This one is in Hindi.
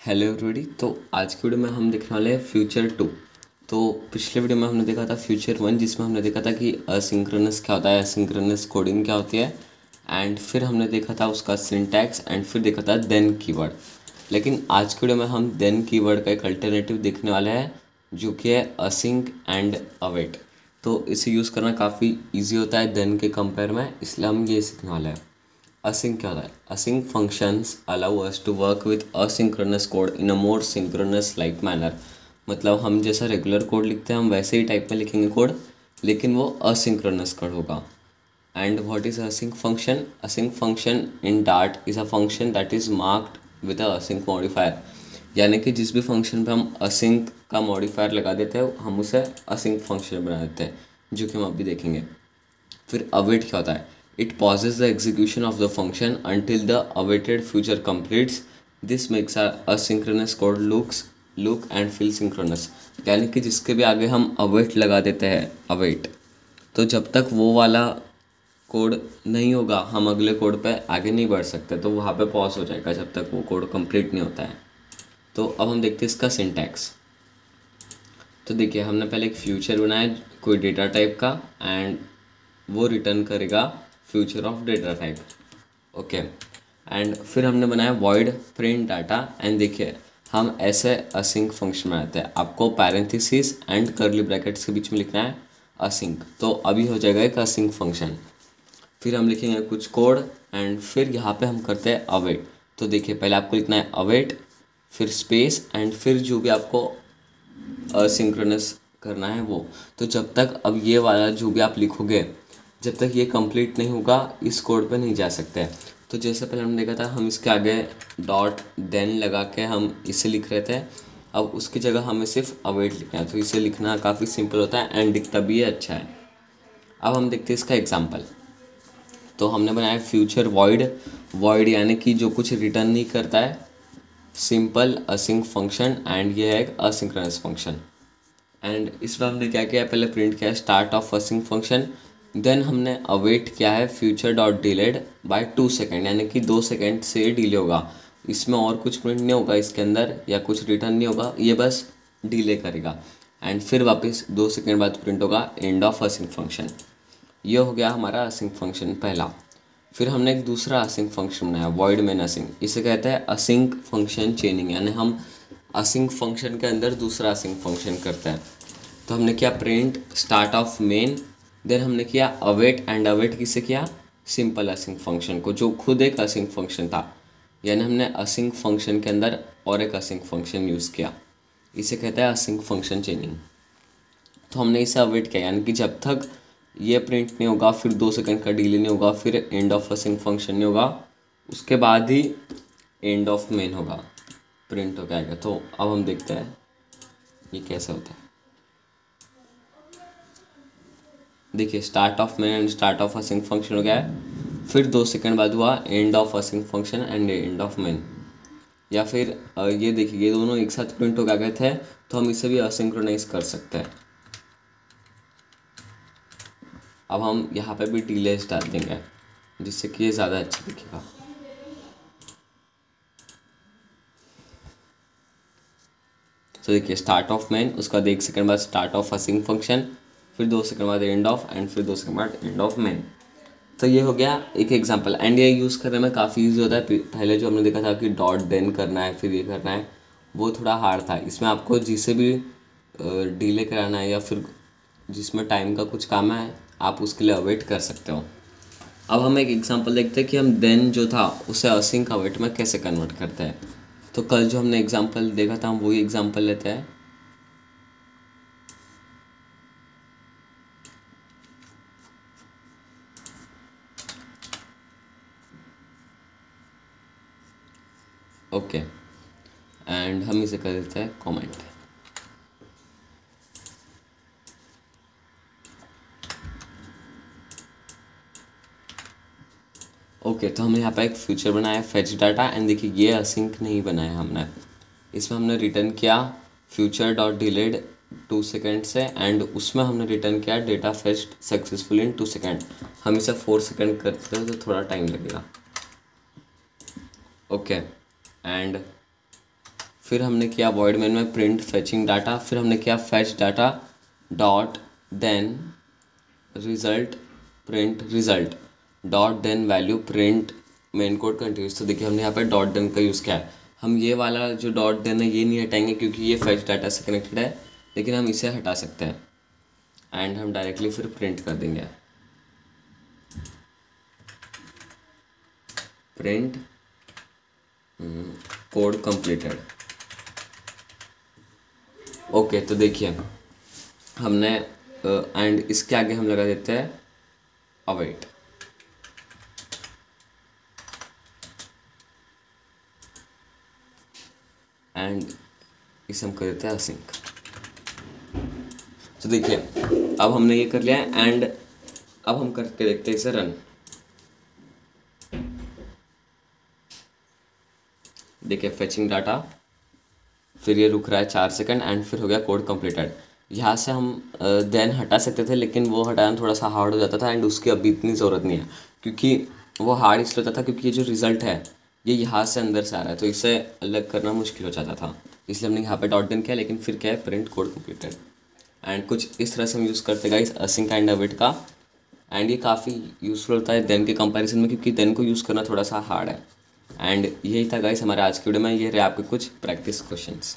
Hello everybody. तो आज की वीडियो में हम देखने वाले हैं फ्यूचर 2। तो पिछले वीडियो में हमने देखा था फ्यूचर 1, जिसमें हमने देखा था कि असिंक्रोनस क्या होता है, असिंक्रोनस कोडिंग क्या होती है, एंड फिर हमने देखा था उसका सिंटैक्स, एंड फिर देखा था देन कीवर्ड। लेकिन आज की वीडियो में हम देन कीवर्ड का एक अल्टरनेटिव देखने वाले हैं, जो कि है असिंक एंड अवेट। तो इसे यूज़ करना काफ़ी ईजी होता है देन के कंपेयर में, इसलिए हम ये सीखने वाले हैं। Async क्या होता है? Async functions allow us to work with asynchronous code in a more synchronous like manner। मतलब हम जैसा रेगुलर कोड लिखते हैं हम वैसे ही टाइप में लिखेंगे कोड, लेकिन वो asynchronous कोड होगा। And what is async function? Async function in Dart is a function that is marked with a async modifier। यानी कि जिस भी फंक्शन पे हम async का मॉडिफायर लगा देते हैं हम उसे async फंक्शन बना देते हैं, जो कि हम अभी देखेंगे। फिर await क्या होता है? It pauses the execution of the function until the awaited future completes। This makes our asynchronous code look and feel synchronous। यानी कि जिसके भी आगे हम await लगा देते हैं, await, तो जब तक वो वाला कोड नहीं होगा हम अगले कोड पे आगे नहीं बढ़ सकते, तो वहाँ पे पॉज हो जाएगा जब तक वो कोड कंप्लीट नहीं होता है। तो अब हम देखते हैं इसका सिंटैक्स। तो देखिए हमने पहले एक फ्यूचर बनाया कोई डेटा टाइप का, एंड वो रिटर्न करेगा future of data type. Okay, and फिर हमने बनाया वॉइड प्रिंट डाटा, एंड देखिए हम ऐसे असिंक फंक्शन बनाते हैं। आपको पैरेंथेसिस एंड कर्ली ब्रैकेट्स के बीच में लिखना है असिंक, तो अभी हो जाएगा एक असिंक फंक्शन। फिर हम लिखेंगे कुछ कोड, एंड फिर यहाँ पे हम करते हैं अवेट। तो देखिए पहले आपको लिखना है अवेट, फिर स्पेस, एंड फिर जो भी आपको असिंक्रोनस करना है वो। तो जब तक अब ये वाला जो भी आप लिखोगे, जब तक ये कंप्लीट नहीं होगा इस कोड पे नहीं जा सकते। तो जैसे पहले हमने देखा था हम इसके आगे डॉट देन लगा के हम इसे लिख रहे थे, अब उसकी जगह हमें सिर्फ अवेट लिखना है। तो इसे लिखना काफ़ी सिंपल होता है एंड दिखता भी अच्छा है। अब हम देखते हैं इसका एग्जाम्पल। तो हमने बनाया फ्यूचर वॉइड यानी कि जो कुछ रिटर्न नहीं करता है, सिंपल असिंक फंक्शन, एंड ये है एक असिंक्रोनस फंक्शन। एंड इसमें हमने क्या किया, पहले प्रिंट किया start of async function, then हमने अवेट किया है future dot delayed by 2 second, यानी कि 2 सेकेंड से डिले होगा। इसमें और कुछ प्रिंट नहीं होगा इसके अंदर, या कुछ रिटर्न नहीं होगा, ये बस डिले करेगा। एंड फिर वापस 2 सेकेंड बाद प्रिंट होगा एंड ऑफ असिंक फंक्शन। ये हो गया हमारा असिंक फंक्शन पहला। फिर हमने एक दूसरा असिंक फंक्शन बनाया वॉइड मेन असिंक। इसे कहते हैं असिंक फंक्शन चेनिंग, यानी हम असिंक फंक्शन के अंदर दूसरा असिंक फंक्शन करते हैं। तो हमने किया print start of main, then हमने किया अवेट, एंड अवेट किसे किया, सिंपल असिंक फंक्शन को, जो खुद एक असिंक फंक्शन था। यानी हमने असिंक फंक्शन के अंदर और एक असिंक फंक्शन यूज़ किया, इसे कहते हैं असिंक फंक्शन चेनिंग। तो हमने इसे अवेट किया, यानी कि जब तक ये प्रिंट नहीं होगा, फिर 2 सेकेंड का डिले नहीं होगा, फिर एंड ऑफ असिंक फंक्शन नहीं होगा, उसके बाद ही एंड ऑफ मेन होगा, प्रिंट हो जाएगा। तो अब हम देखते हैं ये कैसे होता है। देखिए start of main and start of async function हो गया है, फिर 2 सेकेंड बाद हुआ end of async function and end of main. या फिर ये देखिए ये दोनों एक साथ प्रिंट हो गए थे, तो हम इसे भी असिंक्रोनाइज कर सकते हैं। अब हम यहाँ पे भी डिलेस डाल देंगे, जिससे कि ये ज़्यादा अच्छा दिखेगा। तो देखिए स्टार्ट ऑफ मेन, उसका 1 सेकेंड बाद स्टार्ट ऑफ असिंक फंक्शन, फिर 2 सेकेंड बाद एंड ऑफ, एंड फिर 2 सेकेंड बाद एंड ऑफ मेन। तो ये हो गया एक एग्जांपल, एंड ये यूज़ करने में काफ़ी ईजी होता है। पहले जो हमने देखा था कि डॉट देन करना है फिर ये करना है, वो थोड़ा हार्ड था। इसमें आपको जिसे भी डिले कराना है या फिर जिसमें टाइम का कुछ काम है, आप उसके लिए अवेट कर सकते हो। अब हम एक एग्जांपल देखते हैं कि हम देन जो था उसे असिंक अवेट में कैसे कन्वर्ट करते हैं। तो कल जो हमने एग्जांपल देखा था हम वही एग्जांपल लेते हैं। ओके, एंड हम इसे कर देते हैं कमेंट। ओके, तो हमने यहाँ पे एक फ्यूचर बनाया फेच डाटा, एंड देखिए ये असिंक नहीं बनाया हमने। इसमें हमने रिटर्न किया फ्यूचर डॉट डिलेड 2 सेकेंड से, एंड उसमें हमने रिटर्न किया data fetched successful in 2 second. हम इसे 4 सेकेंड करते हैं तो थोड़ा टाइम लगेगा। ओके, एंड फिर हमने किया वॉइड मेन में प्रिंट फेचिंग डाटा, फिर हमने किया fetch data dot then result print result dot then value print main code continues. तो देखिए हमने यहाँ पे डॉट देन का यूज़ किया है। हम ये वाला जो डॉट देन है ये नहीं हटाएंगे क्योंकि ये फेच डाटा से कनेक्टेड है, लेकिन हम इसे हटा सकते हैं एंड हम डायरेक्टली फिर प्रिंट कर देंगे प्रिंट कोड कंप्लीटेड। ओके, तो देखिए हमने एंड इसके आगे हम लगा देते हैं अवेट। एंड इसे हम कर देते हैं असिंक। तो देखिए अब हमने ये कर लिया है एंड अब हम करके देखते हैं इसे रन। देखिए फेचिंग डाटा, फिर ये रुक रहा है 4 सेकंड एंड फिर हो गया कोड कंप्लीटेड। यहाँ से हम देन हटा सकते थे, लेकिन वो हटाना थोड़ा सा हार्ड हो जाता था एंड उसकी अभी इतनी ज़रूरत नहीं है, क्योंकि वो हार्ड इसलिए होता था क्योंकि ये जो रिज़ल्ट है ये यहाँ से अंदर से आ रहा है, तो इसे अलग करना मुश्किल हो जाता था, इसलिए हमने यहाँ पे डॉट देन किया। लेकिन फिर क्या है, प्रिंट कोड कंप्लीटेड। एंड कुछ इस तरह से हम यूज़ करते गाइस असिंक एंड अवेट का। एंड ये काफ़ी यूज़फुल होता है देन के कंपैरिजन में, क्योंकि देन को यूज़ करना थोड़ा सा हार्ड है। एंड यही था गाइस हमारे आज की वीडियो में। ये रहे आपके कुछ प्रैक्टिस क्वेश्चंस।